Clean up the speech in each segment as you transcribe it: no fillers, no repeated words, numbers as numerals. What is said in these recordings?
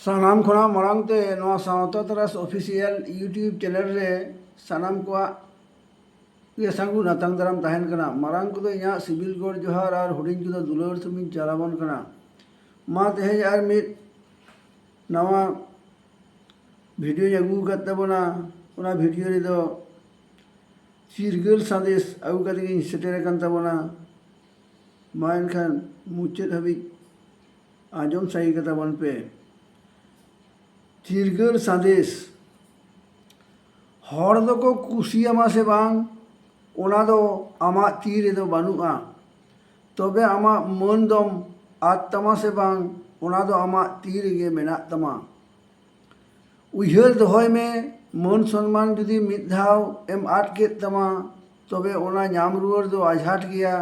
ᱥᱟᱱᱟᱢ ᱠᱷᱚᱱᱟᱜ ᱢᱟᱲᱟᱝ ᱛᱮ ᱱᱚᱣᱟ ᱥᱟᱶᱛᱟ ᱛᱟᱨᱟᱥ ᱚᱯᱷᱤᱥᱤᱭᱟᱞ ᱤᱭᱩᱴᱩᱵᱽ ᱪᱮᱱᱮᱞ ᱨᱮ ᱥᱟᱱᱟᱢ ᱠᱚᱣᱟᱜ ᱜᱮ ᱥᱟᱹᱜᱩᱱ ᱟᱛᱟᱝ ᱫᱟᱨᱟᱢ ᱛᱟᱦᱮᱱ ᱠᱟᱱᱟ। ᱢᱟᱨᱟᱝ ᱠᱚᱫᱚ ᱤᱧᱟᱹᱜ ᱥᱤᱵᱤᱞ ᱜᱚᱰ ᱡᱚᱦᱟᱨ ᱟᱨ ᱦᱩᱰᱤᱧ ᱠᱚᱫᱚ ᱫᱩᱞᱟᱹᱲ ᱥᱩᱢᱤᱧ ᱪᱟᱞᱟᱵᱚᱱ ᱠᱟᱱᱟ। ᱢᱟ ᱛᱮᱦᱮᱧ ᱟᱨ ᱢᱤᱫ ᱱᱟᱣᱟ ᱵᱷᱤᱰᱤᱭᱳᱧ ᱟᱹᱜᱩ ᱟᱠᱟᱫ ᱛᱟᱵᱚᱱᱟ। ᱚᱱᱟ ᱵᱷᱤᱰᱤᱭᱳ ᱨᱮᱫᱚ ᱪᱤᱨᱜᱟᱹᱞ ᱥᱟᱸᱫᱮᱥ ᱟᱹᱜᱩ ᱠᱟᱛᱮ ᱜᱤᱧ ᱥᱮᱴᱮᱨ ᱟᱠᱟᱱ ᱛᱟᱵᱚᱱᱟ। ᱢᱟ ᱮᱱᱠᱷᱟन ᱢᱩᱪᱟᱹᱫ ᱦᱟᱹᱵᱤᱡ ᱟᱸᱡᱚᱢ ᱥᱟᱹᱦᱤ ᱠᱟᱛᱟᱵᱚᱱ ᱯᱮ। ᱪᱤᱨᱜᱟᱹᱞ ᱥᱟᱸᱫᱮᱥ ᱦᱚᱲ ᱫᱚᱠᱚ ᱠᱩᱥᱤᱭᱟᱢᱟ ᱥᱮ ᱵᱟᱝ ᱚᱱᱟ ᱫᱚ ᱟᱢᱟᱜ ᱛᱤ ᱨᱮᱫᱚ ᱵᱟᱹᱱᱩᱜᱼᱟ। ᱛᱚᱵᱮ ᱟᱢᱟᱜ ᱢᱟᱹᱱ ᱫᱚᱢ ᱟᱫ ᱛᱟᱢᱟ ᱥᱮ ᱵᱟᱝ ᱚᱱᱟ ᱫᱚ ᱟᱢᱟᱜ ᱛᱤ ᱨᱮᱜᱮ ᱢᱮᱱᱟᱜ ᱛᱟᱢᱟ। ᱩᱭᱦᱟᱹᱨ ᱫᱚᱦᱚᱭ ᱢᱮ ᱢᱟᱹᱱ ᱥᱚᱱᱢᱟᱱ ᱡᱩᱫᱤ ᱢᱤᱫ ᱫᱷᱟᱣ ᱮᱢ ᱟᱫ ᱠᱮᱫ ᱛᱟᱢᱟ ᱛᱚᱵᱮ ᱚᱱᱟ ᱧᱟᱢ ᱨᱩᱣᱟᱹᱲ ᱫᱚ ᱟᱡᱷᱟᱴ ᱜᱮᱭᱟ।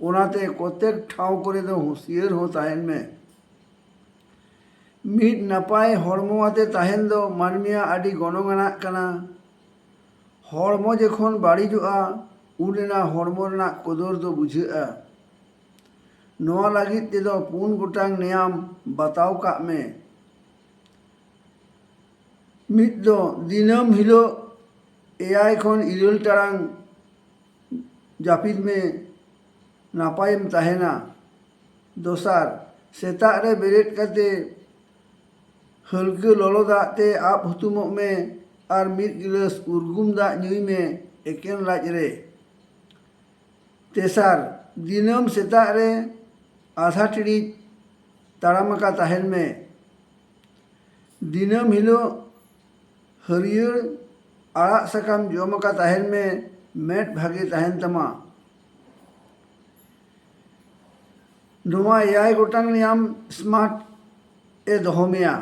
ᱚᱱᱟᱛᱮ ᱠᱚᱛᱮᱠ ᱴᱷᱟᱶ ᱠᱚᱨᱮ ᱫᱚ ᱦᱩᱸᱥᱤᱭᱟᱹᱨ ᱦᱚᱸ ᱛᱟᱦᱮᱱ ᱢᱮ। ᱢᱤᱫ ᱱᱟᱯᱟᱭ ᱦᱚᱲᱢᱚ ᱟᱛᱮ ᱛᱟᱦᱮᱱ ᱫᱚ ᱢᱟᱹᱱᱢᱤᱭᱟᱜ ᱟᱹᱰᱤ ᱜᱚᱱᱚᱝ ᱟᱱᱟᱜ ᱠᱟᱱᱟ। ᱦᱚᱲᱢᱚ ᱡᱚᱠᱷᱚᱱ ᱵᱟᱹᱲᱤᱡᱚᱜᱼᱟ ᱩᱱ ᱨᱮᱱᱟᱜ ᱦᱚᱲᱢᱚ ᱨᱮᱱᱟᱜ ᱠᱚᱫᱚᱨ ᱫᱚ ᱵᱩᱡᱷᱟᱹᱜᱼᱟ। ᱱᱚᱣᱟ ᱞᱟᱹᱜᱤᱫ ᱛᱮᱫᱚ 4 ᱜᱚᱴᱟᱝ ᱱᱮᱭᱟᱢ ᱵᱟᱛᱟᱣ ᱠᱟᱜ ᱢᱮ। ᱢᱤᱫ ᱫᱚ ᱫᱤᱱᱟᱹᱢ ᱦᱤᱞᱳᱜ 9 ᱠᱷᱚᱱ 9 ᱴᱟᱲᱟᱝ ᱡᱟᱹᱯᱤᱫ ᱢᱮ ᱱᱟᱯᱟᱭᱮᱢ ᱛᱟᱦᱮᱱᱟ। ᱫᱚᱥᱟᱨ ᱥᱮᱛᱟᱜ ᱨᱮ ᱵᱮᱨᱮᱫ ᱠᱟᱛᱮ ᱦᱟᱹᱞᱠᱟᱹ ᱞᱚᱞᱚ ᱫᱟᱜ te ᱟᱵ ᱦᱩᱛᱩᱢᱚᱜ ᱢᱮ ᱟᱨ ᱢᱤᱫ ᱜᱤᱞᱟᱹᱥ ᱩᱨᱜᱩᱢ ᱫᱟᱜ ᱧᱩᱭ ᱢᱮ ᱮᱠᱮᱱ ᱞᱟᱡ ᱨᱮ। ᱛᱮᱥᱟᱨ ᱫᱤᱱᱟᱹᱢ ᱥᱮᱛᱟᱜ ᱨᱮ ᱟᱫᱷᱟ ᱴᱤᱲᱤᱡ ᱛᱟᱲᱟᱢ ᱟᱠᱟ ᱛᱟᱦᱮᱱ ᱢᱮ। ᱫᱤᱱᱟᱹᱢ ᱦᱤᱞᱳᱜ ᱦᱟᱹᱨᱭᱟᱹᱲ ᱟᱲᱟᱜ ᱥᱟᱠᱟᱢ ᱡᱚᱢ ᱟᱠᱟ ᱛᱟᱦᱮᱱ ᱢᱮ ᱢᱮᱫ ᱵᱷᱟᱜᱮ ᱛᱟᱦᱮᱱ ᱛᱟᱢᱟ। ᱱᱚᱣᱟ 9 ᱜᱚᱴᱟᱝ ᱱᱮᱭᱟᱢ ᱥᱢᱟᱨᱴ ᱮ ᱫᱚᱦᱚ ᱢᱮᱭᱟ।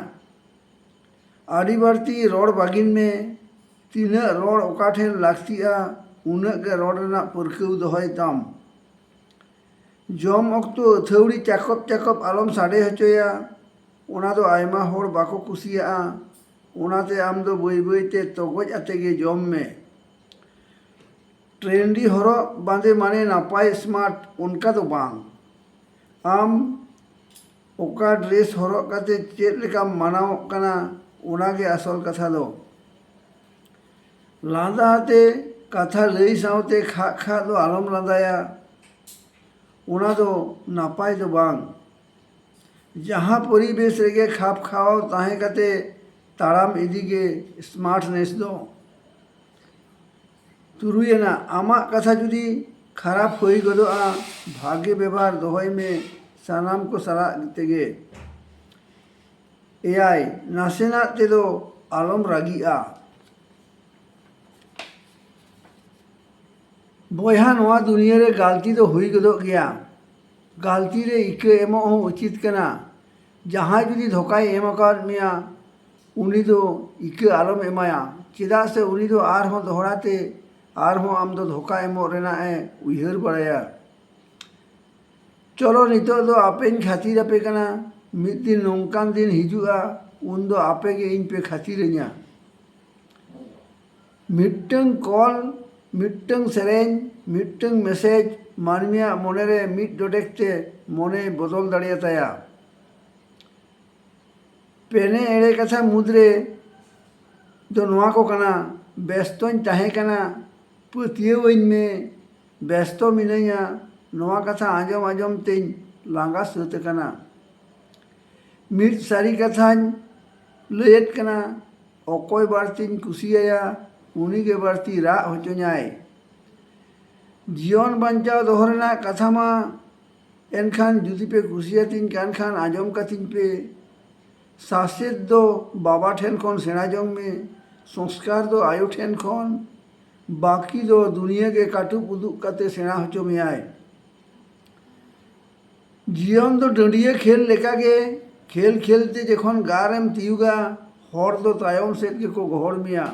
ᱟᱹᱰᱤ ᱵᱟᱹᱲᱛᱤ ᱨᱚᱲ ᱵᱟᱹᱜᱤᱱ ᱢᱮ। ᱛᱤᱱᱟᱹᱜ ᱨᱚᱲ ᱚᱠᱟ ᱴᱷᱮᱱ ᱞᱟᱹᱠᱛᱤᱜᱼᱟ ᱩᱱᱟᱹᱜ ᱜᱮ ᱨᱚᱲ ᱨᱮᱱᱟᱜ ᱯᱟᱹᱨᱠᱟᱹᱣ ᱫᱚᱦᱚᱭ ᱛᱟᱢ। ᱡᱚᱢ ᱚᱠᱛᱚ ᱟᱹᱛᱷᱟᱹᱣᱲᱤ ᱪᱟᱠᱚᱵ ᱪᱟᱠᱚᱵ ᱟᱞᱚᱢ ᱥᱟᱰᱮ ᱦᱚᱪᱚᱭᱟ। ᱚᱱᱟ ᱫᱚ ᱟᱭᱢᱟ ᱦᱚᱲ ᱵᱟᱠᱚ ᱠᱩᱥᱤᱭᱟᱜᱼᱟ। ᱚᱱᱟᱛᱮ ᱟᱢ ᱫᱚ ᱵᱟᱹᱭ ᱵᱟᱹᱭᱛᱮ ᱛᱚᱜᱚᱡ ᱟᱛᱮ ᱜᱮ ᱡᱚᱢ ᱢᱮ। ᱴᱨᱮᱱᱰᱤ ᱦᱚᱨᱚᱜ ᱵᱟᱸᱫᱮ ᱢᱟᱱᱮ ᱱᱟᱯᱟᱭ ᱥᱢᱟᱨᱴ ᱚᱱᱠᱟ ᱫᱚ ᱵᱟᱝ। ᱟᱢ ᱚᱠᱟ ᱰᱨᱮᱥ ᱦᱚᱨᱚᱜ ᱠᱟᱛᱮ ᱪᱮᱫ ᱞᱮᱠᱟᱢ ᱢᱟᱱᱟᱣᱚᱜ ᱠᱟᱱᱟ ᱚᱱᱟᱜᱮ ᱟᱥᱚᱞ ᱠᱟᱛᱷᱟ ᱫᱚ। ᱞᱟᱸᱫᱟ ᱟᱛᱮ ᱠᱟᱛᱷᱟ ᱞᱟᱹᱭ ᱥᱟᱶᱛᱮ ᱠᱷᱟᱜ ᱠᱷᱟᱜ ᱫᱚ ᱟᱞᱚᱢ ᱞᱟᱸᱫᱟᱭᱟ। ᱚᱱᱟ ᱫᱚ ᱱᱟᱯᱟᱭ ᱫᱚ ᱵᱟᱝ। ᱡᱟᱦᱟᱸ ᱯᱚᱨᱤᱵᱮᱥ ᱨᱮᱜᱮ ᱠᱷᱟᱯ ᱠᱷᱟᱣᱟᱣ ᱛᱟᱦᱮᱸ ᱠᱟᱛᱮ ᱛᱟᱲᱟᱢ ᱤᱫᱤᱜᱮ ᱥᱢᱟᱨᱴᱱᱮᱥ ᱫᱚ। 3 ᱟᱱᱟᱜ ᱟᱢᱟᱜ ᱠᱟᱛᱷᱟ ᱡᱩᱫᱤ ᱠᱷᱟᱨᱟᱯ ᱦᱩᱭ ᱜᱚᱫᱚᱜᱼᱟ ᱵᱷᱟᱜᱮ ᱵᱮᱵᱚᱦᱟᱨ ᱫᱚᱦᱚᱭ ᱢᱮ ᱥᱟᱱᱟᱢ ᱠᱚ ᱥᱟᱞᱟᱜ ᱛᱮᱜᱮ। 9 ᱱᱟᱥᱮᱱᱟᱜ ᱛᱮᱫᱚ ᱟᱞᱚᱢ ᱨᱟᱹᱜᱤᱜᱼᱟ। ᱵᱚᱭᱦᱟ ᱱᱚᱣᱟ ᱫᱩᱱᱤᱭᱟᱹ ᱨᱮ ᱜᱟᱹᱞᱛᱤ ᱫᱚ ᱦᱩᱭ ᱜᱚᱫᱚᱜ ᱜᱮᱭᱟ। ᱜᱟᱹᱞᱛᱤ ᱨᱮ ᱤᱠᱟᱹ ᱮᱢᱚᱜ ᱦᱚᱸ ᱩᱪᱤᱛ ᱠᱟᱱᱟ। ᱡᱟᱦᱟᱸᱭ ᱡᱩᱫᱤ ᱫᱷᱳᱠᱟᱭ ᱮᱢ ᱟᱠᱟᱫ ᱢᱮᱭᱟ उनी दो इका आलम एमाया चेदा से उनी दो आरहों दोहराते आरहों आम दो धोखा एमो रेना ए उयहर बड़ाया चलो नितो दो आपेन खातिर आपे कना मिद दिन नोंकान दिन हिजुआ उन दो आपे के इन पे खातिरnya मिट्टंग कॉल मिट्टंग सेरेन मिट्टंग मैसेज मानमिया मोने रे मिट डोडेक्ते मोने बदल दाड़ियाताया पेने एड़े कथा मुद्रे दो नोआ को कना बेस्तों ताहे कना पतियों में बेस्तो मिनया नोआ कथा आजम आजम तेन लांगा सुत कना मिट सारी कथा लयत कना ओकोय बारतीन कुसिया उनी के बारती रा होचोन्याय जीवन बंचाव दोहरना कथा मा एनखान जुदी पे कुसियातीन कान खान आजम कथिन पे सासेत दो बाबा ठेन खोन सेना जोंग में संस्कार दो आयु ठेन खोन बाकी दो दुनिया के काटू पुदुक कते सेना होचो में आए जीवन दो डंडिया खेल लेका के खेल खेलते जखन गारेम तियुगा हर दो तायम सेट के को गहर मिया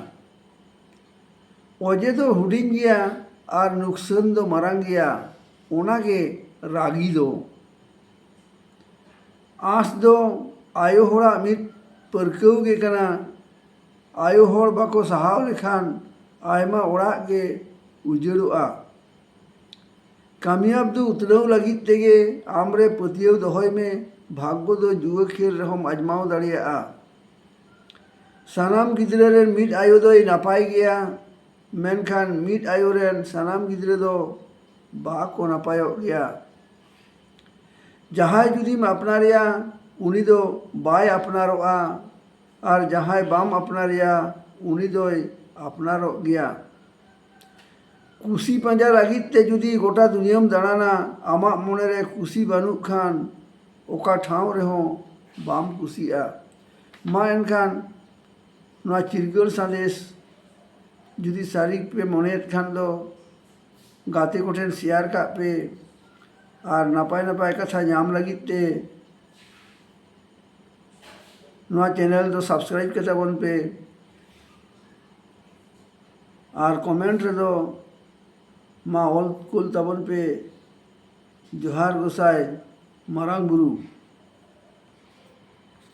ओजे दो हुडिंग गया और नुकसान दो मरांग गया ओना के रागी दो आस दो आयो होड़ा मित परकव के कना आयो होड़ बाको सहाव लेखान आयमा ओड़ा के उजड़ुआ कामयाब दो उतरव लगित तेगे आमरे पतियव दोहय में भाग्य दो जुआ खेल रहोम आजमाव दाड़ियागᱼा सानाम गिद्रा रेन मिड आयो दोय नापाय गया मेनखान मिड आयो रेन सानाम गिद्रा दो बाको नापायोग गया जहाय जुदीम अपनारिया उनी दो बाय अपनारोगा और जहाय बाम अपनारिया उनी दोय अपनारोग गया कुसी पंजा लगित ते जुदी गोटा दुनियाम दाड़ाना आमा मोनेरे कुसी बानुक खान ओका ठाव रेहो बाम कुसिया मा एनखान नोआ चिरगल संदेश जुदी सारिक पे मोनेत खान दो गाते कोठेन शेयर का पे और नापाय नापाय कथा नाम लगित ते नोआ चैनल दो सब्सक्राइब के तबन पे और कमेंट रे दो मा ऑल कुल तबन पे जोहार गोसाई मारांग बुरु।